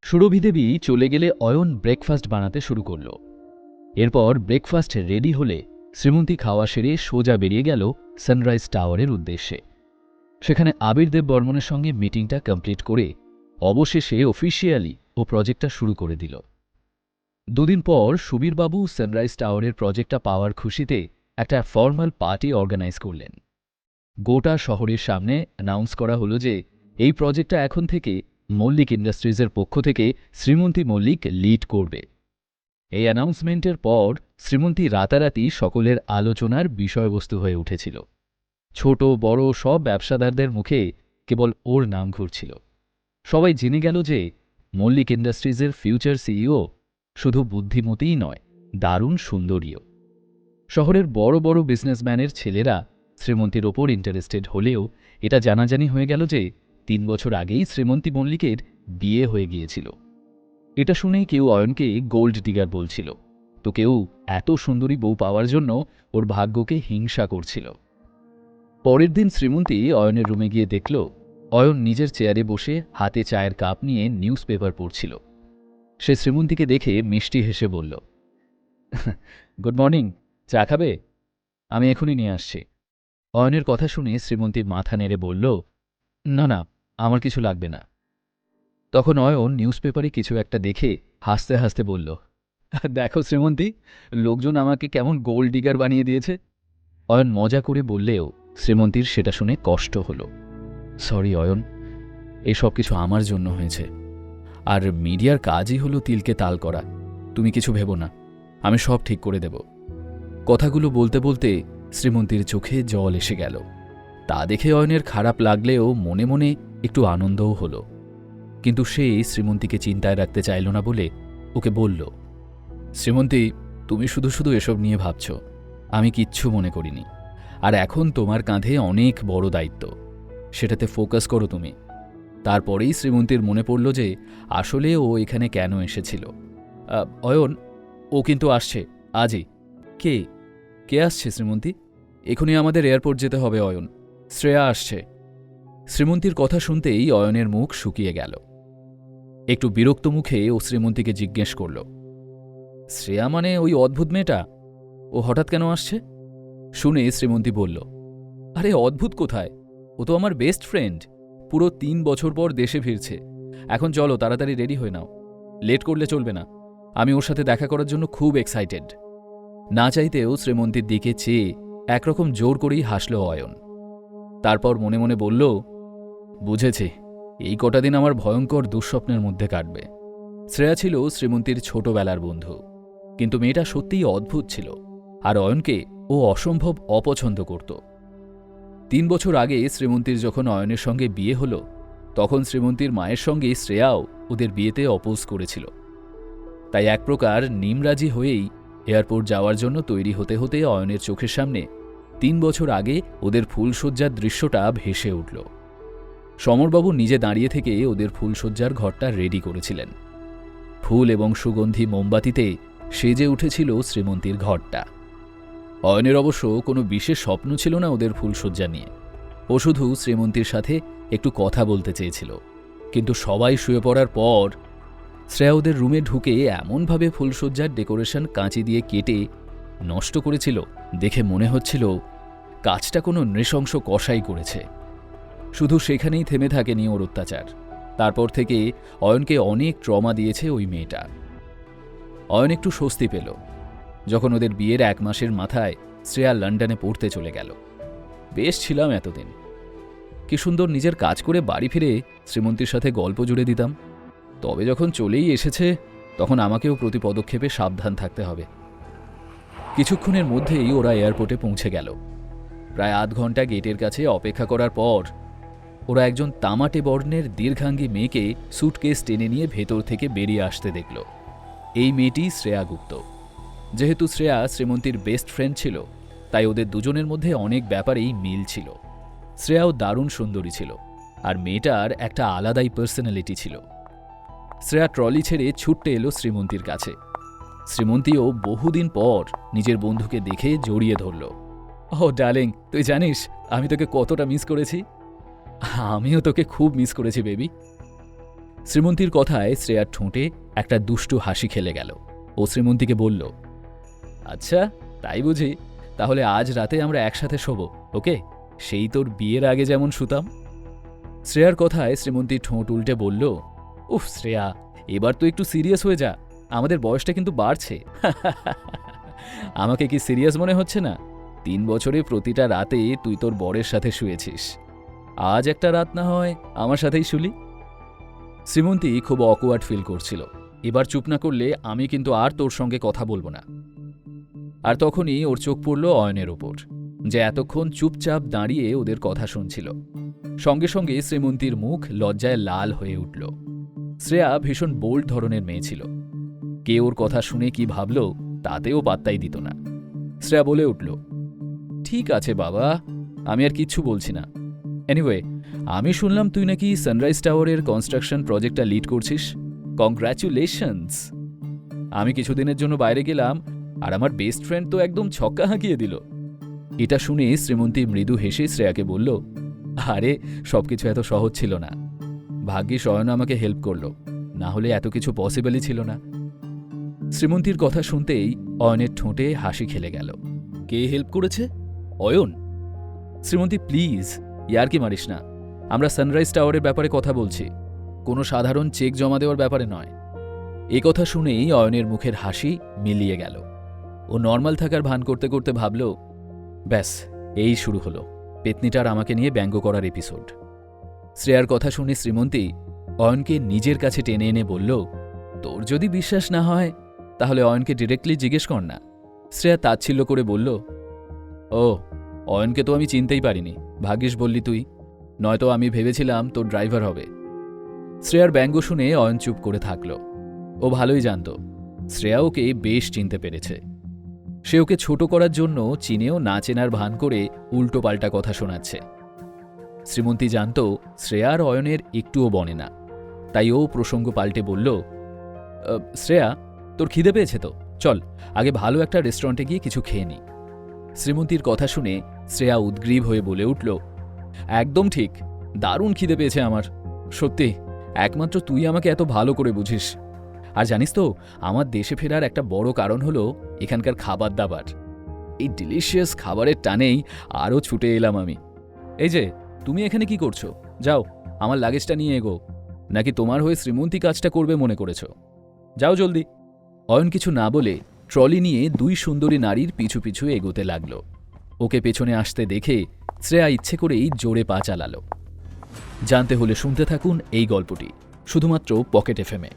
সুরভি দেবী চলে গেলে অয়ন ব্রেকফাস্ট বানাতে শুরু করল। এরপর ব্রেকফাস্ট রেডি হলে শ্রীমন্তী খাওয়া সেরে সোজা বেরিয়ে গেল সানরাইজ টাওয়ারের উদ্দেশ্যে। সেখানে আবির দেব বর্মনের সঙ্গে মিটিংটা কমপ্লিট করে অবশেষে অফিসিয়ালি ও প্রজেক্টটা শুরু করে দিল। দুদিন পর সুবীরবাবু সানরাইজ টাওয়ারের প্রজেক্টটা পাওয়ার খুশিতে একটা ফর্মাল পার্টি অর্গানাইজ করলেন। গোটা শহরের সামনে অ্যানাউন্স করা হলো যে এই প্রজেক্টটা এখন থেকে মল্লিক ইন্ডাস্ট্রিজের পক্ষ থেকে শ্রীমন্তী মল্লিক লিড করবে। এই অ্যানাউন্সমেন্টের পর শ্রীমন্তী রাতারাতি সকলের আলোচনার বিষয়বস্তু হয়ে উঠেছিল। ছোট বড় সব ব্যবসাদারদের মুখে কেবল ওর নাম ঘুরছিল। সবাই জেনে গেল যে মল্লিক ইন্ডাস্ট্রিজের ফিউচার সিইও শুধু বুদ্ধিমতীই নয়, দারুণ সুন্দরীও। শহরের বড় বড় বিজনেসম্যানের ছেলেরা শ্রীমন্তীর ওপর ইন্টারেস্টেড হলেও এটা জানাজানি হয়ে গেল যে ৩ বছর আগেই শ্রীমন্তী মল্লিকের বিয়ে হয়ে গিয়েছিল। এটা শুনেই কেউ অয়নকে গোল্ড ডিগার বলছিল, তো কেউ এত সুন্দরী বউ পাওয়ার জন্য ওর ভাগ্যকে হিংসা করছিল। পরের দিন শ্রীমন্তী অয়নের রুমে গিয়ে দেখল অয়ন নিজের চেয়ারে বসে হাতে চায়ের কাপ নিয়ে নিউজ পেপার পড়ছিল। সে শ্রীমন্তীকে দেখে মিষ্টি হেসে বলল, গুড মর্নিং, চা খাবে? আমি এখনই নিয়ে আসছি। অয়নের কথা শুনে শ্রীমন্তী মাথা নেড়ে বলল, না না, আমার কিছু লাগবে না। তখন অয়ন নিউজ পেপারে কিছু একটা দেখে হাসতে হাসতে বলল, দেখো শ্রীমন্তী, লোকজন আমাকে কেমন গোল্ড ডিগার বানিয়ে দিয়েছে। অয়ন মজা করে বললেও শ্রীমন্তীর সেটা শুনে কষ্ট হল। সরি অয়ন, এসব কিছু আমার জন্য হয়েছে, আর মিডিয়ার কাজই হলো তিলকে তাল করা। তুমি কিছু ভেবো না, আমি সব ঠিক করে দেব। কথাগুলো বলতে বলতে শ্রীমন্তীর চোখে জল এসে গেল। তা দেখে অয়নের খারাপ লাগলেও মনে মনে একটু আনন্দও হল। কিন্তু সে শ্রীমন্তীকে চিন্তায় রাখতে চাইল না বলে ওকে বলল, শ্রীমন্তী, তুমি শুধু শুধু এসব নিয়ে ভাবছ, আমি কিচ্ছু মনে করিনি। আর এখন তোমার কাঁধে অনেক বড় দায়িত্ব, সেটাতে ফোকাস করো তুমি। তারপরেই শ্রীমন্তীর মনে পড়ল যে আসলে ও এখানে কেন এসেছিল। অয়ন, ও কিন্তু আসছে আজই। কে কে আসছে শ্রীমন্তী? এখনই আমাদের এয়ারপোর্ট যেতে হবে অয়ন, শ্রেয়া আসছে। শ্রীমন্তীর কথা শুনতেই অয়নের মুখ শুকিয়ে গেল। একটু বিরক্ত মুখে ও শ্রীমন্তীকে জিজ্ঞেস করল, শ্রেয়া মানে ওই অদ্ভুত মেয়েটা? ও হঠাৎ কেন আসছে? শুনে শ্রীমন্তী বলল, আরে অদ্ভুত কোথায়, ও তো আমার বেস্ট ফ্রেন্ড। পুরো ৩ বছর পর দেশে ফিরছে। এখন চলো তাড়াতাড়ি রেডি হয়ে নাও, লেট করলে চলবে না। আমি ওর সাথে দেখা করার জন্য খুব এক্সাইটেড। না চাইতেও শ্রীমন্তীর দিকে চেয়ে একরকম জোর করেই হাসল অয়ন। তারপর মনে মনে বলল, বুঝেছি, এই কটা দিন আমার ভয়ঙ্কর দুঃস্বপ্নের মধ্যে কাটবে। শ্রেয়া ছিল শ্রীমন্তীর ছোটবেলার বন্ধু, কিন্তু মেয়েটা সত্যিই অদ্ভুত ছিল, আর অয়নকে ও অসম্ভব অপছন্দ করত। ৩ বছর আগে শ্রীমন্তীর যখন অয়নের সঙ্গে বিয়ে হল, তখন শ্রীমন্তীর মায়ের সঙ্গে শ্রেয়াও ওদের বিয়েতে অপোজ করেছিল। তাই এক প্রকার নিমরাজি হয়েই এয়ারপোর্ট যাওয়ার জন্য তৈরি হতে হতে অয়নের চোখের সামনে ৩ বছর আগে ওদের ফুলশয্যার দৃশ্যটা ভেসে উঠল। সমরবাবু নিজে দাঁড়িয়ে থেকে ওদের ফুলশয্যার ঘরটা রেডি করেছিলেন। ফুল এবং সুগন্ধি মোমবাতিতে সেজে উঠেছিল শ্রীমন্তীর ঘরটা। অয়নের অবশ্য কোনো বিশেষ স্বপ্ন ছিল না ওদের ফুলশয্যা নিয়ে। ও শুধু শ্রীমন্তীর সাথে একটু কথা বলতে চেয়েছিল। কিন্তু সবাই শুয়ে পড়ার পর শ্রেয়া ওদের রুমে ঢুকে এমনভাবে ফুলশয্যার ডেকোরেশন কাঁচি দিয়ে কেটে নষ্ট করেছিল, দেখে মনে হচ্ছিল কাজটা কোনো নৃশংস কসাই করেছে। শুধু সেখানেই থেমে থাকেনি ওর অত্যাচার। তারপর থেকে অয়নকে অনেক ট্রমা দিয়েছে ওই মেয়েটা। অয়ন একটু স্বস্তি পেল যখন ওদের বিয়ের ১ মাসের মাথায় শ্রেয়া লন্ডনে পড়তে চলে গেল। বেশ ছিলাম এতদিন, কি সুন্দর নিজের কাজ করে বাড়ি ফিরে শ্রীমন্তীর সাথে গল্প জুড়ে দিতাম। তবে যখন চলেই এসেছে, তখন আমাকেও প্রতি পদক্ষেপে সাবধান থাকতে হবে। কিছুক্ষণের মধ্যেই ওরা এয়ারপোর্টে পৌঁছে গেল। প্রায় আধ ঘন্টা গেটের কাছে অপেক্ষা করার পর ওরা একজন তামাটে বর্ণের দীর্ঘাঙ্গী মেয়েকে স্যুটকেস টেনে নিয়ে ভেতর থেকে বেরিয়ে আসতে দেখল। এই মেয়েটি শ্রেয়া গুপ্ত। যেহেতু শ্রেয়া শ্রীমন্তীর বেস্ট ফ্রেন্ড ছিল, তাই ওদের দুজনের মধ্যে অনেক ব্যাপারেই মিল ছিল। শ্রেয়াও দারুণ সুন্দরী ছিল, আর মেয়েটার একটা আলাদাই পার্সোনালিটি ছিল। শ্রেয়া ট্রলি ছেড়ে ছুটতে এলো শ্রীমন্তীর কাছে। শ্রীমন্তীও বহুদিন পর নিজের বন্ধুকে দেখে জড়িয়ে ধরল। ও ডার্লিং, তুই জানিস আমি তোকে কতটা মিস করেছি? আমিও তোকে খুব মিস করেছি বেবি। শ্রীমন্তীর কথায় শ্রেয়ার ঠোঁটে একটা দুষ্টু হাসি খেলে গেল। ও শ্রীমন্তীকে বলল, আচ্ছা তাই বুঝি, তাহলে আজ রাতে আমরা একসাথে শোবো, ওকে? সেই তোর বিয়ের আগে যেমন শুতাম। শ্রেয়ার কথায় শ্রীমন্তীর ঠোঁট উল্টে বলল, উফ শ্রেয়া, এবার তো একটু সিরিয়াস হয়ে যা, আমাদের বয়সটা কিন্তু বাড়ছে। আমাকে কি সিরিয়াস মনে হচ্ছে না? 3 বছরে প্রতিটা রাতে তুই তোর বরের সাথে শুয়েছিস, আজ একটা রাত না হয় আমার সাথেই শুলি। শ্রীমন্তী খুব অকওয়ার্ড ফিল করছিল। এবার চুপ না করলে আমি কিন্তু আর তোর সঙ্গে কথা বলবো না। আর তখনই ওর চোখ পড়ল অয়নের ওপর, যে এতক্ষণ চুপচাপ দাঁড়িয়ে ওদের কথা শুনছিল। সঙ্গে সঙ্গে শ্রীমন্তীর মুখ লজ্জায় লাল হয়ে উঠল। শ্রেয়া ভীষণ বোল্ড ধরনের মেয়ে ছিল। কে ওর কথা শুনে কি ভাবল তাতেও পাত্তাই দিত না। শ্রেয়া বলে উঠল, ঠিক আছে বাবা, আমি আর কিচ্ছু বলছি না। এনিওয়ে, আমি শুনলাম তুই নাকি সানরাইজ টাওয়ারের কনস্ট্রাকশন প্রজেক্টটা লিড করছিস। কংগ্র্যাচুলেশনস। আমি কিছুদিনের জন্য বাইরে গেলাম আর আমার বেস্ট ফ্রেন্ড তো একদম ছক্কা হাঁকিয়ে দিল। এটা শুনে শ্রীমন্তী মৃদু হেসে শ্রেয়াকে বলল, আরে সবকিছু এত সহজ ছিল না, ভাগ্যিস অয়ন আমাকে হেল্প করল, না হলে এত কিছু পসিবলই ছিল না। শ্রীমন্তীর কথা শুনতেই অয়নের ঠোঁটে হাসি খেলে গেল। কে হেল্প করেছে? অয়ন? শ্রীমন্তী প্লিজ, ইয়ার্কি মারিস না। আমরা সানরাইজ টাওয়ারের ব্যাপারে কথা বলছি, কোনো সাধারণ চেক জমা দেওয়ার ব্যাপারে নয়। এ কথা শুনেই অয়নের মুখের হাসি মিলিয়ে গেল। ও নর্মাল থাকার ভান করতে করতে ভাবল, ব্যাস এই শুরু হলো পেতনিটার আমাকে নিয়ে ব্যঙ্গ করার এপিসোড। শ্রেয়ার কথা শুনে শ্রীমন্তী অয়নকে নিজের কাছে টেনে এনে বলল, তোর যদি বিশ্বাস না হয় তাহলে অয়নকে ডিরেক্টলি জিজ্ঞেস কর না। শ্রেয়া তাচ্ছিল্য করে বলল, ও, অয়নকে তো আমি চিনতেই পারিনি, ভাগ্যিস বললি তুই, নয়তো আমি ভেবেছিলাম তোর ড্রাইভার হবে। শ্রেয়ার ব্যঙ্গ শুনে অয়ন চুপ করে থাকল। ও ভালোই জানত শ্রেয়া ওকে বেশ চিনতে পেরেছে। সে ওকে ছোট করার জন্য চিনেও না চেনার ভান করে উল্টো পাল্টা কথা শোনাচ্ছে। শ্রীমন্তী জানত শ্রেয়া আর অয়নের একটুও বনে না, তাই ও প্রসঙ্গ পাল্টে বলল, শ্রেয়া, তোর খিদে পেয়েছে তো? চল আগে ভালো একটা রেস্টুরেন্টে গিয়ে কিছু খেয়ে নি। শ্রীমন্তীর কথা শুনে শ্রেয়া উদ্গ্রীব হয়ে বলে উঠল, একদম ঠিক, দারুণ খিদে পেয়েছে আমার, সত্যি, একমাত্র তুই আমাকে এত ভালো করে বুঝিস। আর জানিস তো, আমার দেশে ফেরার একটা বড় কারণ হলো এখানকার খাবার দাবার। এই ডিলিশিয়াস খাবারের টানেই আরও ছুটে এলাম আমি। এই যে, তুমি এখানে কি করছো? যাও আমার লাগেজটা নিয়ে এগো, নাকি তোমার হয়ে শ্রীমন্তী কাজটা করবে মনে করেছ? যাও জলদি। অয়ন কিছু না বলে ট্রলি নিয়ে 2 সুন্দরী নারীর পিছু পিছু এগোতে লাগল। ওকে পেছনে আসতে দেখে শ্রেয়া ইচ্ছে করেই জোরে পা চালাল। জানতে হলে শুনতে থাকুন এই গল্পটি শুধুমাত্র পকেট এফএমে।